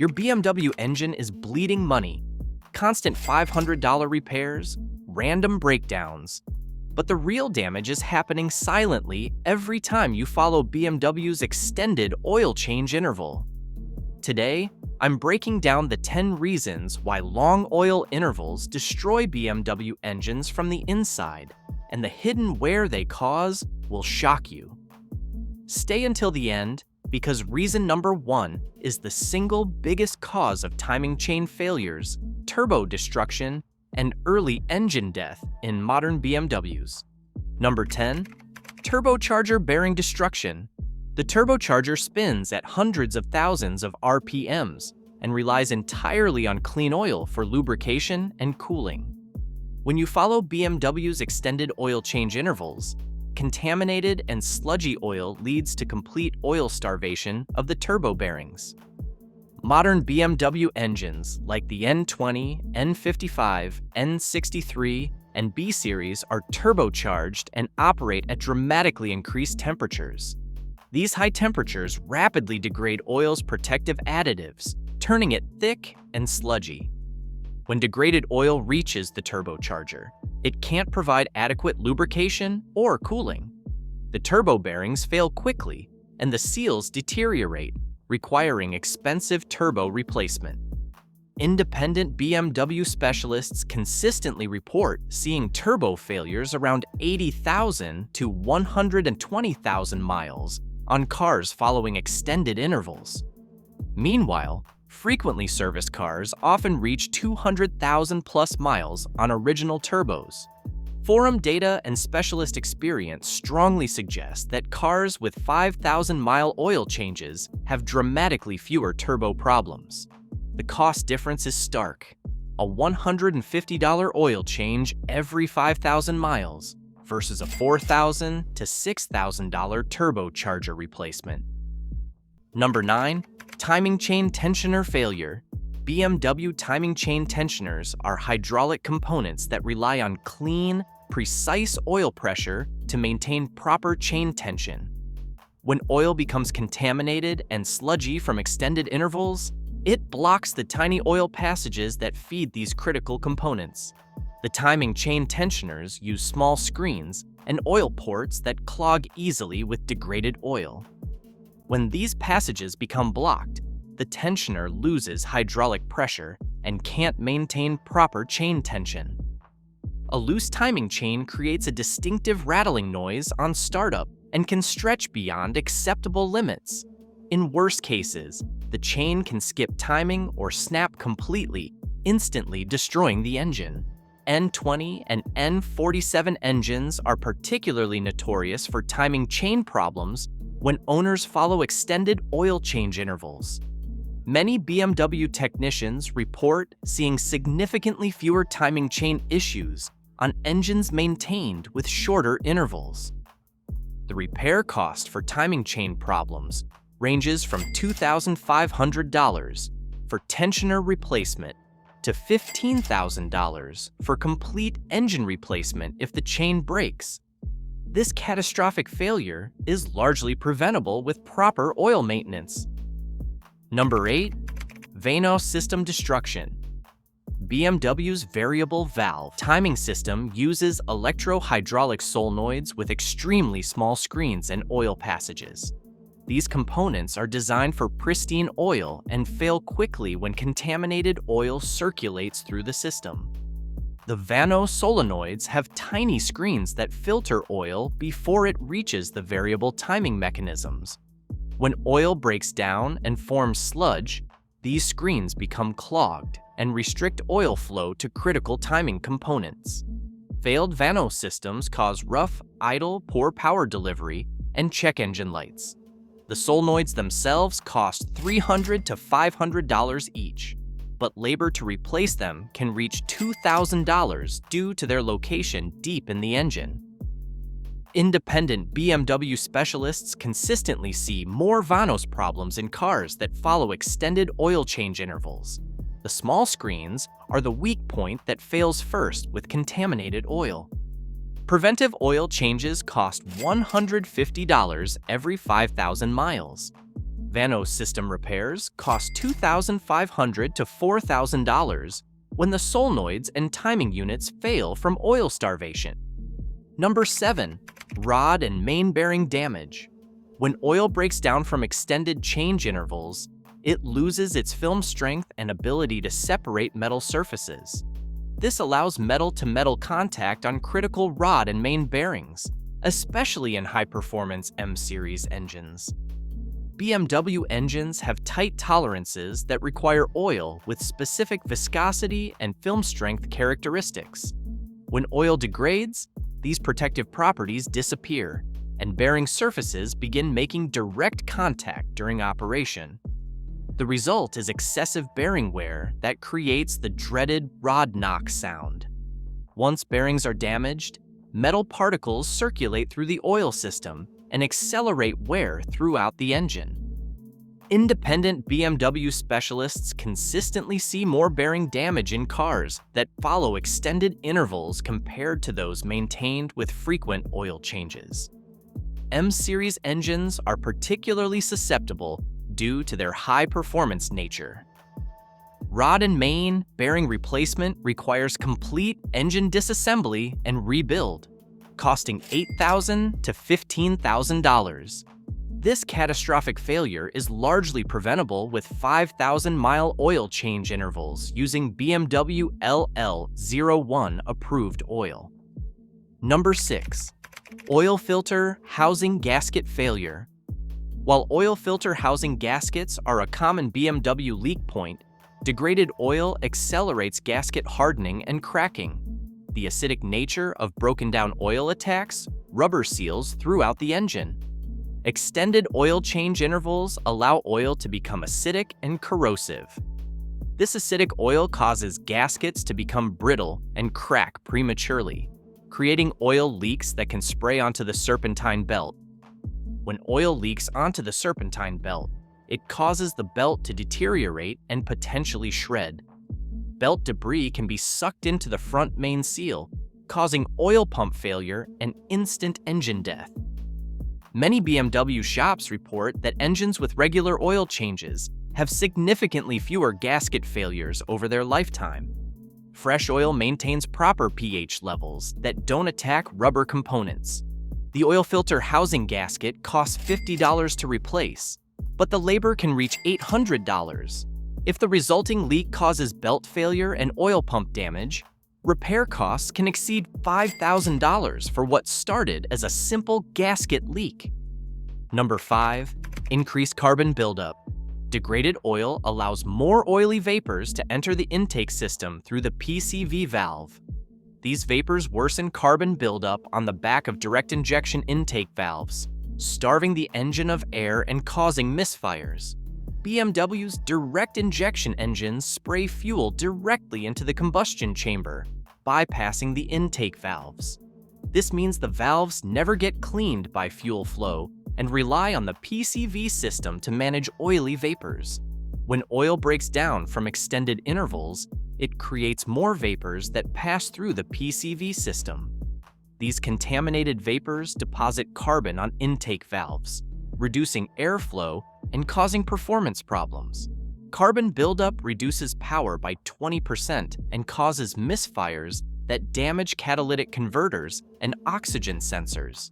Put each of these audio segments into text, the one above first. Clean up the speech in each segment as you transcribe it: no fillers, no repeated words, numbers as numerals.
Your BMW engine is bleeding money, constant $500 repairs, random breakdowns. But the real damage is happening silently every time you follow BMW's extended oil change interval. Today, I'm breaking down the 10 reasons why long oil intervals destroy BMW engines from the inside, and the hidden wear they cause will shock you. Stay until the end, because reason number 1 is the single biggest cause of timing chain failures, turbo destruction, and early engine death in modern BMWs. Number 10. Turbocharger bearing destruction. The turbocharger spins at hundreds of thousands of RPMs and relies entirely on clean oil for lubrication and cooling. When you follow BMW's extended oil change intervals, contaminated and sludgy oil leads to complete oil starvation of the turbo bearings. Modern BMW engines like the N20, N55, N63, and B Series are turbocharged and operate at dramatically increased temperatures. These high temperatures rapidly degrade oil's protective additives, turning it thick and sludgy. When degraded oil reaches the turbocharger, it can't provide adequate lubrication or cooling. The turbo bearings fail quickly, and the seals deteriorate, requiring expensive turbo replacement. Independent BMW specialists consistently report seeing turbo failures around 80,000 to 120,000 miles on cars following extended intervals. Meanwhile, frequently serviced cars often reach 200,000 plus miles on original turbos. Forum data and specialist experience strongly suggest that cars with 5,000-mile oil changes have dramatically fewer turbo problems. The cost difference is stark: a $150 oil change every 5,000 miles versus a $4,000 to $6,000 turbocharger replacement. Number 9. Timing chain tensioner failure. BMW timing chain tensioners are hydraulic components that rely on clean, precise oil pressure to maintain proper chain tension. When oil becomes contaminated and sludgy from extended intervals, it blocks the tiny oil passages that feed these critical components. The timing chain tensioners use small screens and oil ports that clog easily with degraded oil. When these passages become blocked, the tensioner loses hydraulic pressure and can't maintain proper chain tension. A loose timing chain creates a distinctive rattling noise on startup and can stretch beyond acceptable limits. In worst cases, the chain can skip timing or snap completely, instantly destroying the engine. N20 and N47 engines are particularly notorious for timing chain problems when owners follow extended oil change intervals. Many BMW technicians report seeing significantly fewer timing chain issues on engines maintained with shorter intervals. The repair cost for timing chain problems ranges from $2,500 for tensioner replacement to $15,000 for complete engine replacement if the chain breaks. This catastrophic failure is largely preventable with proper oil maintenance. Number 8. Vanos system destruction. BMW's variable valve timing system uses electro-hydraulic solenoids with extremely small screens and oil passages. These components are designed for pristine oil and fail quickly when contaminated oil circulates through the system. The Vanos solenoids have tiny screens that filter oil before it reaches the variable timing mechanisms. When oil breaks down and forms sludge, these screens become clogged and restrict oil flow to critical timing components. Failed Vanos systems cause rough, idle, poor power delivery, and check engine lights. The solenoids themselves cost $300 to $500 each, but labor to replace them can reach $2,000 due to their location deep in the engine. Independent BMW specialists consistently see more Vanos problems in cars that follow extended oil change intervals. The small screens are the weak point that fails first with contaminated oil. Preventive oil changes cost $150 every 5,000 miles. Vanos system repairs cost $2,500 to $4,000 when the solenoids and timing units fail from oil starvation. Number 7. Rod and main bearing damage. When oil breaks down from extended change intervals, it loses its film strength and ability to separate metal surfaces. This allows metal-to-metal contact on critical rod and main bearings, especially in high-performance M-series engines. BMW engines have tight tolerances that require oil with specific viscosity and film strength characteristics. When oil degrades, these protective properties disappear, and bearing surfaces begin making direct contact during operation. The result is excessive bearing wear that creates the dreaded rod knock sound. Once bearings are damaged, metal particles circulate through the oil system and accelerate wear throughout the engine. Independent BMW specialists consistently see more bearing damage in cars that follow extended intervals compared to those maintained with frequent oil changes. M-series engines are particularly susceptible due to their high-performance nature. Rod and main bearing replacement requires complete engine disassembly and rebuild, costing $8,000 to $15,000. This catastrophic failure is largely preventable with 5,000-mile oil change intervals using BMW LL01 approved oil. Number 6. Oil filter housing gasket failure. While oil filter housing gaskets are a common BMW leak point, degraded oil accelerates gasket hardening and cracking. The acidic nature of broken-down oil attacks rubber seals throughout the engine. Extended oil change intervals allow oil to become acidic and corrosive. This acidic oil causes gaskets to become brittle and crack prematurely, creating oil leaks that can spray onto the serpentine belt. When oil leaks onto the serpentine belt, it causes the belt to deteriorate and potentially shred. Belt debris can be sucked into the front main seal, causing oil pump failure and instant engine death. Many BMW shops report that engines with regular oil changes have significantly fewer gasket failures over their lifetime. Fresh oil maintains proper pH levels that don't attack rubber components. The oil filter housing gasket costs $50 to replace, but the labor can reach $800. If the resulting leak causes belt failure and oil pump damage, repair costs can exceed $5,000 for what started as a simple gasket leak. Number 5. Increased carbon buildup. Degraded oil allows more oily vapors to enter the intake system through the PCV valve. These vapors worsen carbon buildup on the back of direct injection intake valves, starving the engine of air and causing misfires. BMW's direct injection engines spray fuel directly into the combustion chamber, bypassing the intake valves. This means the valves never get cleaned by fuel flow and rely on the PCV system to manage oily vapors. When oil breaks down from extended intervals, it creates more vapors that pass through the PCV system. These contaminated vapors deposit carbon on intake valves, reducing airflow and causing performance problems. Carbon buildup reduces power by 20% and causes misfires that damage catalytic converters and oxygen sensors.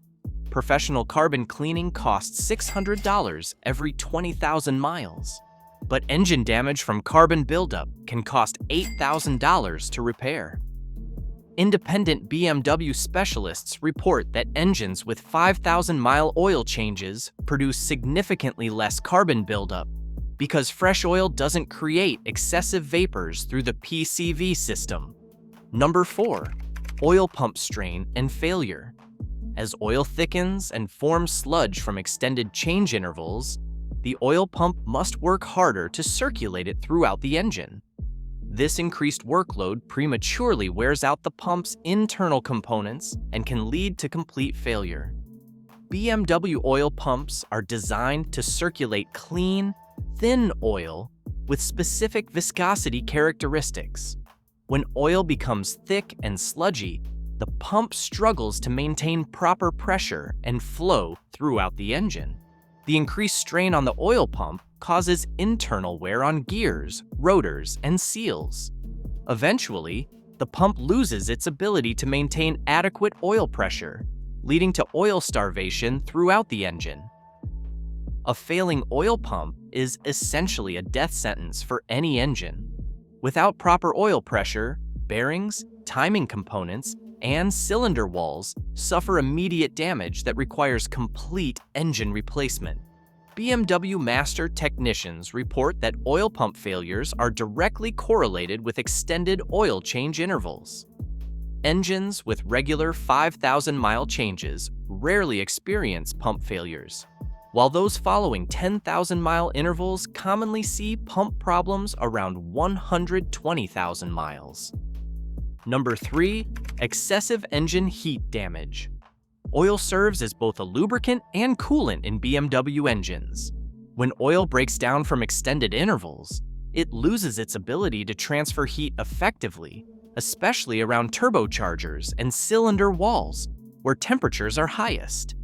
Professional carbon cleaning costs $600 every 20,000 miles. But engine damage from carbon buildup can cost $8,000 to repair. Independent BMW specialists report that engines with 5,000-mile oil changes produce significantly less carbon buildup because fresh oil doesn't create excessive vapors through the PCV system. Number 4. Oil pump strain and failure. As oil thickens and forms sludge from extended change intervals, the oil pump must work harder to circulate it throughout the engine. This increased workload prematurely wears out the pump's internal components and can lead to complete failure. BMW oil pumps are designed to circulate clean, thin oil with specific viscosity characteristics. When oil becomes thick and sludgy, the pump struggles to maintain proper pressure and flow throughout the engine. The increased strain on the oil pump causes internal wear on gears, rotors, and seals. Eventually, the pump loses its ability to maintain adequate oil pressure, leading to oil starvation throughout the engine. A failing oil pump is essentially a death sentence for any engine. Without proper oil pressure, bearings, timing components, and cylinder walls suffer immediate damage that requires complete engine replacement. BMW master technicians report that oil pump failures are directly correlated with extended oil change intervals. Engines with regular 5,000-mile changes rarely experience pump failures, while those following 10,000-mile intervals commonly see pump problems around 120,000 miles. Number 3. Excessive engine heat damage. Oil serves as both a lubricant and coolant in BMW engines. When oil breaks down from extended intervals, it loses its ability to transfer heat effectively, especially around turbochargers and cylinder walls, where temperatures are highest.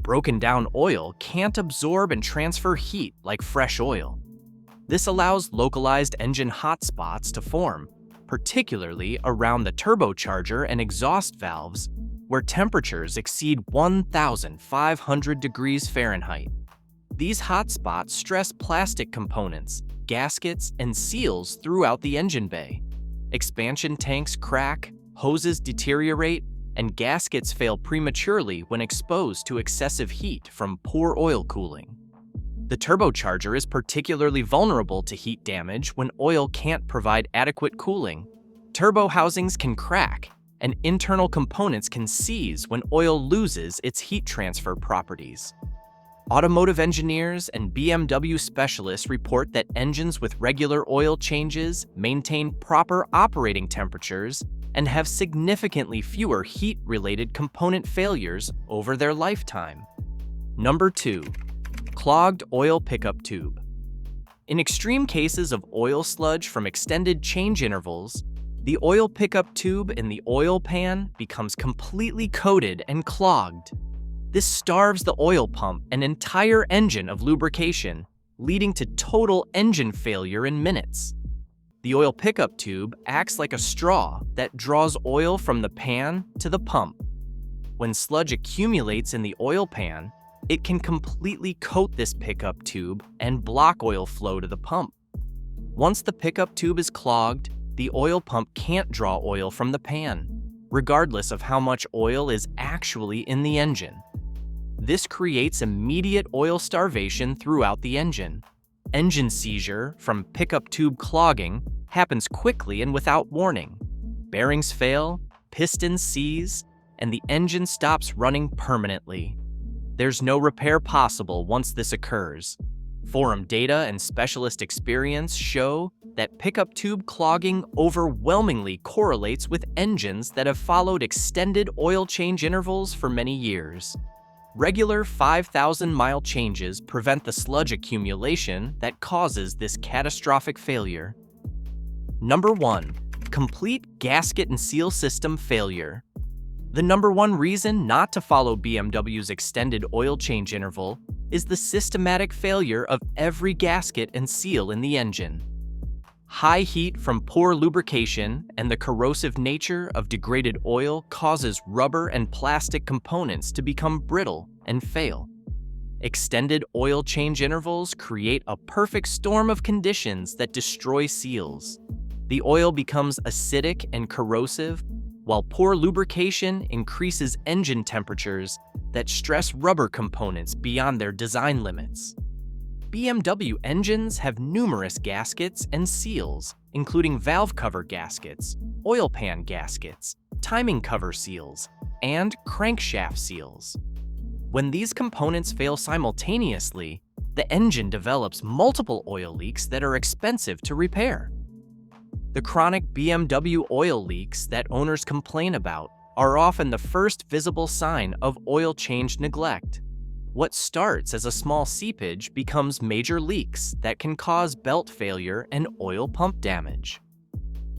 Broken down oil can't absorb and transfer heat like fresh oil. This allows localized engine hotspots to form, particularly around the turbocharger and exhaust valves, where temperatures exceed 1,500 degrees Fahrenheit. These hotspots stress plastic components, gaskets, and seals throughout the engine bay. Expansion tanks crack, hoses deteriorate, and gaskets fail prematurely when exposed to excessive heat from poor oil cooling. The turbocharger is particularly vulnerable to heat damage when oil can't provide adequate cooling. Turbo housings can crack, and internal components can seize when oil loses its heat transfer properties. Automotive engineers and BMW specialists report that engines with regular oil changes maintain proper operating temperatures and have significantly fewer heat-related component failures over their lifetime. Number 2. Clogged oil pickup tube. In extreme cases of oil sludge from extended change intervals, the oil pickup tube in the oil pan becomes completely coated and clogged. This starves the oil pump and entire engine of lubrication, leading to total engine failure in minutes. The oil pickup tube acts like a straw that draws oil from the pan to the pump. When sludge accumulates in the oil pan, it can completely coat this pickup tube and block oil flow to the pump. Once the pickup tube is clogged, the oil pump can't draw oil from the pan, regardless of how much oil is actually in the engine. This creates immediate oil starvation throughout the engine. Engine seizure from pickup tube clogging happens quickly and without warning. Bearings fail, pistons seize, and the engine stops running permanently. There's no repair possible once this occurs. Forum data and specialist experience show that pickup tube clogging overwhelmingly correlates with engines that have followed extended oil change intervals for many years. Regular 5,000-mile changes prevent the sludge accumulation that causes this catastrophic failure. Number 1. Complete gasket and seal system failure. The number one reason not to follow BMW's extended oil change interval is the systematic failure of every gasket and seal in the engine. High heat from poor lubrication and the corrosive nature of degraded oil causes rubber and plastic components to become brittle and fail. Extended oil change intervals create a perfect storm of conditions that destroy seals. The oil becomes acidic and corrosive, while poor lubrication increases engine temperatures that stress rubber components beyond their design limits. BMW engines have numerous gaskets and seals, including valve cover gaskets, oil pan gaskets, timing cover seals, and crankshaft seals. When these components fail simultaneously, the engine develops multiple oil leaks that are expensive to repair. The chronic BMW oil leaks that owners complain about are often the first visible sign of oil change neglect. What starts as a small seepage becomes major leaks that can cause belt failure and oil pump damage.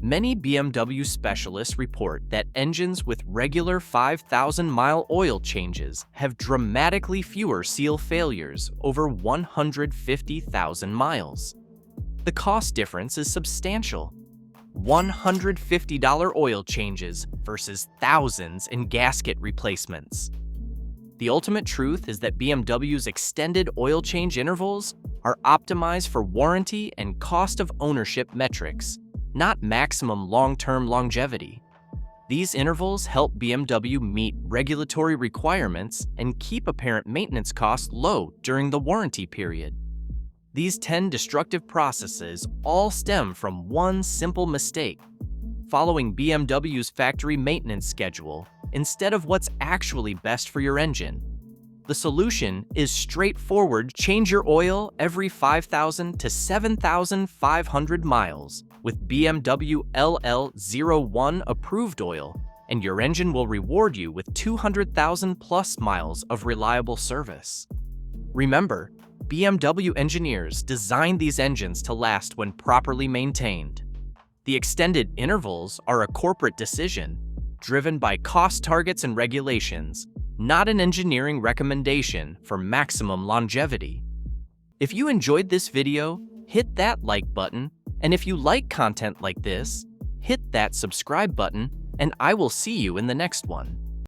Many BMW specialists report that engines with regular 5,000-mile oil changes have dramatically fewer seal failures over 150,000 miles. The cost difference is substantial. $150 oil changes versus thousands in gasket replacements. The ultimate truth is that BMW's extended oil change intervals are optimized for warranty and cost of ownership metrics, not maximum long-term longevity. These intervals help BMW meet regulatory requirements and keep apparent maintenance costs low during the warranty period. These 10 destructive processes all stem from one simple mistake: following BMW's factory maintenance schedule instead of what's actually best for your engine. The solution is straightforward: change your oil every 5,000 to 7,500 miles with BMW LL01 approved oil, and your engine will reward you with 200,000 plus miles of reliable service. Remember, BMW engineers designed these engines to last when properly maintained. The extended intervals are a corporate decision, driven by cost targets and regulations, not an engineering recommendation for maximum longevity. If you enjoyed this video, hit that like button, and if you like content like this, hit that subscribe button, and I will see you in the next one.